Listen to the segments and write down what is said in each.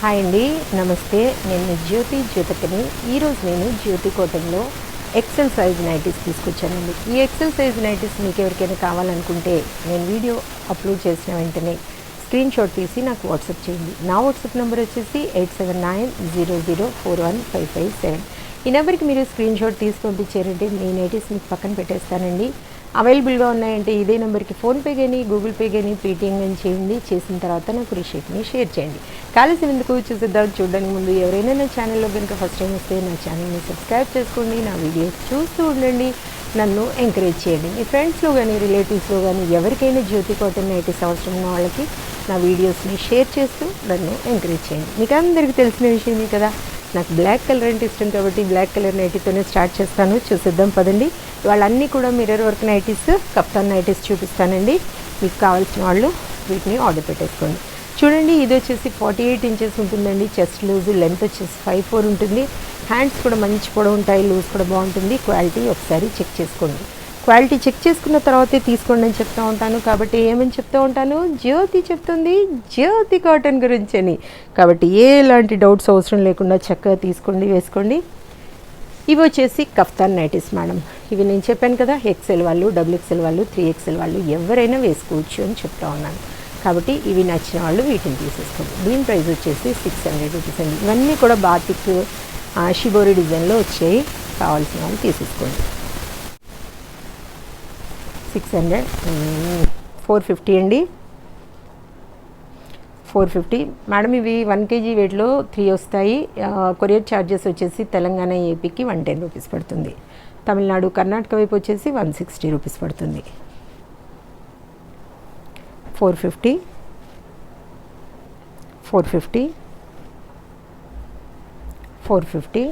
Hi అండి, నమస్తే. నేను జ్యోతి జ్యోతికని. ఈరోజు నేను జ్యోతి కాటన్లో ఎక్సెల్ సైజ్ నైటీస్ తీసుకొచ్చానండి. ఈ ఎక్సెల్ సైజ్ నైటీస్ మీకు ఎవరికైనా కావాలనుకుంటే నేను వీడియో అప్లోడ్ చేసిన వెంటనే స్క్రీన్ షాట్ తీసి నాకు వాట్సాప్ చేయండి. నా వాట్సాప్ నెంబర్ వచ్చేసి 8790041557. ఈ నెంబర్కి మీరు స్క్రీన్ షాట్ తీసి పంపించారంటే మీ నైటీస్ మీకు పక్కన పెట్టేస్తానండి. అవైలబుల్గా ఉన్నాయంటే ఇదే నెంబర్కి ఫోన్పే కానీ గూగుల్ పే కానీ పేటీఎం కానీ చేయండి. చేసిన తర్వాత నాకు రిషీట్ని షేర్ చేయండి. కాలేజీ ఎందుకు చూసేద్దాం. చూడడానికి ముందు ఎవరైనా నా ఛానల్లో కనుక ఫస్ట్ టైం వస్తే నా ఛానల్ని సబ్స్క్రైబ్ చేసుకోండి. నా వీడియోస్ చూస్తూ ఉండండి, నన్ను ఎంకరేజ్ చేయండి. మీ ఫ్రెండ్స్లో కానీ రిలేటివ్స్లో కానీ ఎవరికైనా జ్యోతి కాటన్ నైటీస్ అవసరం ఉన్న వాళ్ళకి నా వీడియోస్ని షేర్ చేస్తూ నన్ను ఎంకరేజ్ చేయండి. మీకు అందరికీ తెలిసిన విషయమే కదా, నాకు బ్లాక్ కలర్ అంటే ఇష్టం కాబట్టి బ్లాక్ కలర్ నైటీతోనే స్టార్ట్ చేస్తాను. చూసేద్దాం పదండి. వాళ్ళన్నీ కూడా మిర్రర్ వర్క్ నైటీస్, కప్తాన్ నైటీస్ చూపిస్తానండి. మీకు కావాల్సిన వాళ్ళు వీటిని ఆర్డర్ పెట్టేసుకోండి. చూడండి, ఇది వచ్చేసి 48 ఇంచెస్ ఉంటుందండి. చెస్ట్ లూజ్, లెంత్ వచ్చేసి 5'4" ఉంటుంది. హ్యాండ్స్ కూడా మంచి పొడవు ఉంటాయి, లూజ్ కూడా బాగుంటుంది. క్వాలిటీ ఒకసారి చెక్ చేసుకోండి. క్వాలిటీ చెక్ చేసుకున్న తర్వాతే తీసుకోండి అని చెప్తూ ఉంటాను. కాబట్టి ఏమని చెప్తూ ఉంటాను, జ్యోతి చెప్తుంది జ్యోతి కాటన్ గురించి అని. కాబట్టి ఎలాంటి డౌట్స్ అవసరం లేకుండా చక్కగా తీసుకోండి, వేసుకోండి. ఇవి వచ్చేసి కఫ్తాన్ నైటీస్ మేడం. ఇవి నేను చెప్పాను కదా, XL వాళ్ళు, XXL వాళ్ళు, 3XL వాళ్ళు ఎవరైనా వేసుకోవచ్చు అని చెప్తా ఉన్నాను. కాబట్టి ఇవి నచ్చిన వాళ్ళు వీటిని తీసేసుకోండి. దీని ప్రైస్ వచ్చేసి 600 రూపీస్ అండి. ఇవన్నీ కూడా బాతిక్ షిబోరి డిజైన్లో వచ్చాయి. కావాల్సిన వాళ్ళు తీసేసుకోండి. 600, 450 అండి. 450 మేడం. ఇవి 1 kg వెయిట్లో 3 వస్తాయి. కొరియర్ ఛార్జెస్ వచ్చేసి తెలంగాణ, ఏపీకి 110 రూపీస్ పడుతుంది. తమిళనాడు, కర్ణాటక వైపు వచ్చేసి 160 రూపీస్ పడుతుంది. 450, 450, 450,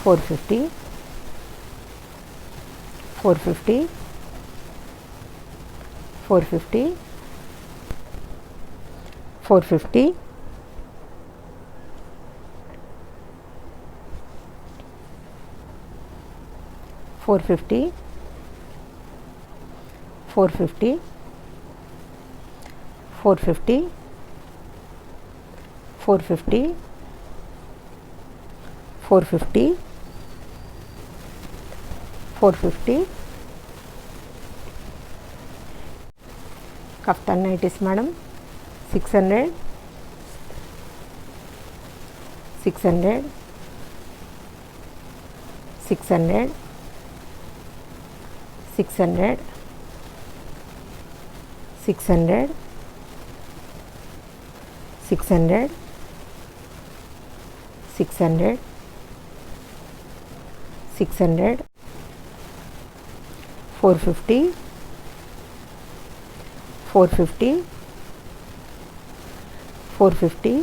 450, 450, 450, 450, 450, 450, 450, 450, 450, 450, 450. Kaftan nighties madam. 600, 600, 600, 600, 600, 600, 600, 600, 450, 450, 450,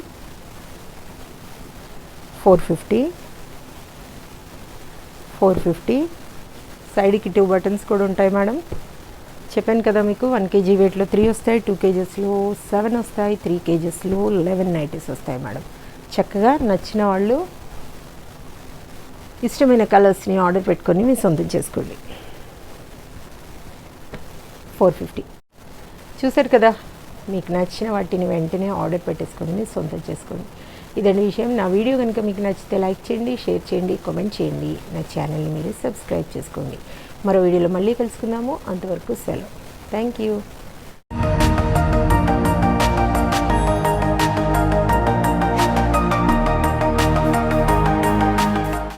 450, 450. సైడ్కి 2 బటన్స్ కూడా ఉంటాయి మేడం. చెప్పాను కదా మీకు, 1 kg వెయిట్లో 3 వస్తాయి, 2 kgsలో 7 వస్తాయి, 3 kgsలో 11 నైటీస్ వస్తాయి మేడం. చక్కగా నచ్చిన వాళ్ళు ఇష్టమైన కలర్స్ని ఆర్డర్ పెట్టుకొని మీ సొంతం చేసుకోండి. 450 చూసారు కదా, మీకు నచ్చిన వాటిని వెంటనే ఆర్డర్ పెట్టేసుకొని మీ సొంతం చేసుకోండి. ఇదండి విషయం. నా వీడియో కనుక మీకు నచ్చితే లైక్ చేయండి, షేర్ చేయండి, కామెంట్ చేయండి. నా ఛానల్ని మీరు సబ్స్క్రైబ్ చేసుకోండి. మరో వీడియోలో మళ్ళీ కలుసుకుందాము. అంతవరకు సెలవు. Thank you.